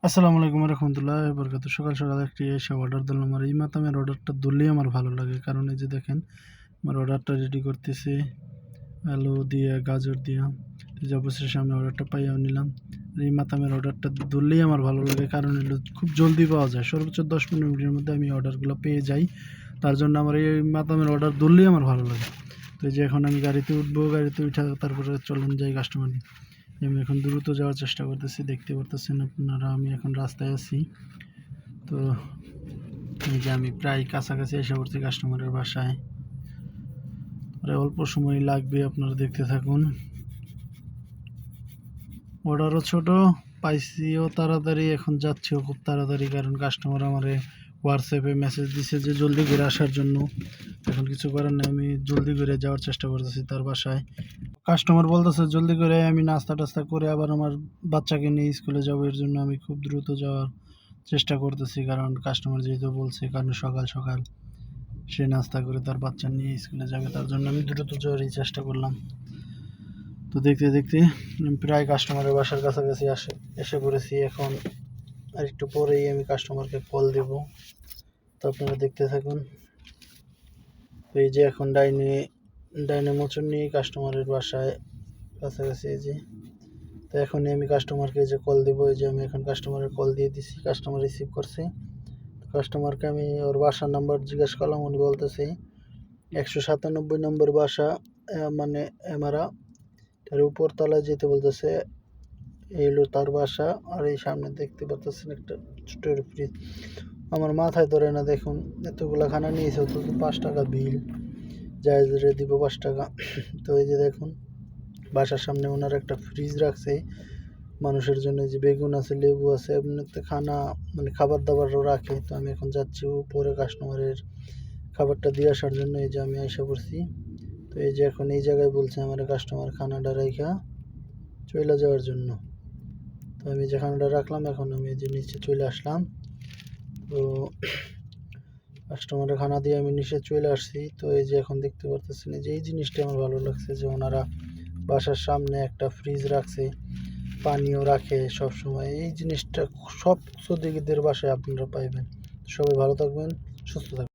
আসসালামু আলাইকুম রহমতুল্লাহ বরকাত। সকাল সকাল একটি এসে অর্ডার দিলাম। আর এই মাতামের অর্ডারটা ধরলেই আমার ভালো লাগে, কারণ এই যে দেখেন আমার অর্ডারটা রেডি করতেছি আলু দিয়ে গাজর দিয়ে। এই যে অবশেষে আমি অর্ডারটা পাইয়াও নিলাম। আর এই মাতামের অর্ডারটা ধরলেই আমার ভালো লাগে, কারণ এগুলো খুব জলদি পাওয়া যায়। সর্বোচ্চ 10-15 মিনিটের মধ্যে আমি অর্ডারগুলো পেয়ে যাই। তার জন্য আমার এই মাতামের অর্ডার ধরলেই আমার ভালো লাগে। তো এই যে এখন আমি গাড়িতে উঠবো, গাড়িতে উঠে তারপরে চলেন যাই কাস্টমার নিয়ে। আমি এখন দ্রুত যাওয়ার চেষ্টা করতেছি, দেখতে পারতেছেন আপনারা আমি এখন রাস্তায় আছি। তো এই যে আমি প্রায় কাছাকাছি এসে পড়ছি কাস্টমারের বাসায়। আরে অল্প সময় লাগবে, আপনারা দেখতে থাকুন। অর্ডারও ছোট, পাইছিও তাড়াতাড়ি, এখন যাচ্ছিও খুব তাড়াতাড়ি, কারণ কাস্টমার আমারে হোয়াটসঅ্যাপে মেসেজ দিছে যে জলদি করে আসার জন্য। এখন কিছু করার নেই, আমি জলদি করে যাওয়ার চেষ্টা করতেছি তার বাসায়। কাস্টমার বলতেছে জলদি করে, আমি নাস্তা টাস্তা করে আবার আমার বাচ্চাকে নিয়ে স্কুলে যাবো, এর জন্য আমি খুব দ্রুত যাওয়ার চেষ্টা করতেছি। কারণ কাস্টমার যেহেতু বলছে, কারণ সকাল সকাল সে নাস্তা করে তার বাচ্চা নিয়ে স্কুলে যাবে, তার জন্য আমি দ্রুত যাওয়ারই চেষ্টা করলাম। তো দেখতে দেখতে প্রায় কাস্টমারের বাসার কাছাকাছি এসে পড়েছি। এখন আর একটু পরেই আমি কাস্টমারকে কল দেব, তো আপনারা দেখতে থাকুন। তো এই যে এখন ডাইনে মোচন নিয়ে কাস্টমারের বাসায় কাছাকাছি এই যে। তো এখনই আমি কাস্টমারকে যে কল দেবো, এই যে আমি এখন কাস্টমারের কল দিয়ে দিছি, কাস্টমার রিসিভ করছে। কাস্টমারকে আমি ওর বাসার নাম্বার জিজ্ঞাসা করলাম, উনি বলতেছে 197 নম্বর বাসা, মানে এমারা তার উপর তলায় যেতে বলতেছে। এই হলো তার বাসা। আর এই সামনে দেখতে পাচ্ছেন একটা ছোট ফ্রিজ। আমার মাথায় ধরে না, দেখুন এতগুলা খানা নিয়েছে, অথচ 5 টাকা বিল, জায়েজ রে দিব 5 টাকা। তো এই যে দেখুন বাসার সামনে ওনার একটা ফ্রিজ রাখছে মানুষের জন্য, যে বেগুন আছে, লেবু আছে, এমনিতে খানা মানে খাবার দাবারও রাখে। তো আমি এখন যাচ্ছি উপরে কাস্টমারের খাবারটা দিয়ে আসার জন্য। এই যে আমি আইসা পড়ছি। তো এই যে এখন এই জায়গায় বলছে আমার কাস্টমার খানাটা রাইখা চলে যাওয়ার জন্য। তো আমি যে খানাটা রাখলাম, এখন আমি এই যে নিচে চলে আসলাম। তো কাস্টমারের খানা দিয়ে আমি নিচে চলে আসছি। তো এই যে এখন দেখতে পারতেছেন, এই যে এই জিনিসটা আমার ভালো লাগছে, যে ওনারা বাসার সামনে একটা ফ্রিজ রাখছে, পানিও রাখে সব সময়। এই জিনিসটা সব সৌদিদের বাসায় আপনারা পাইবেন। সবাই ভালো থাকবেন, সুস্থ থাকবেন।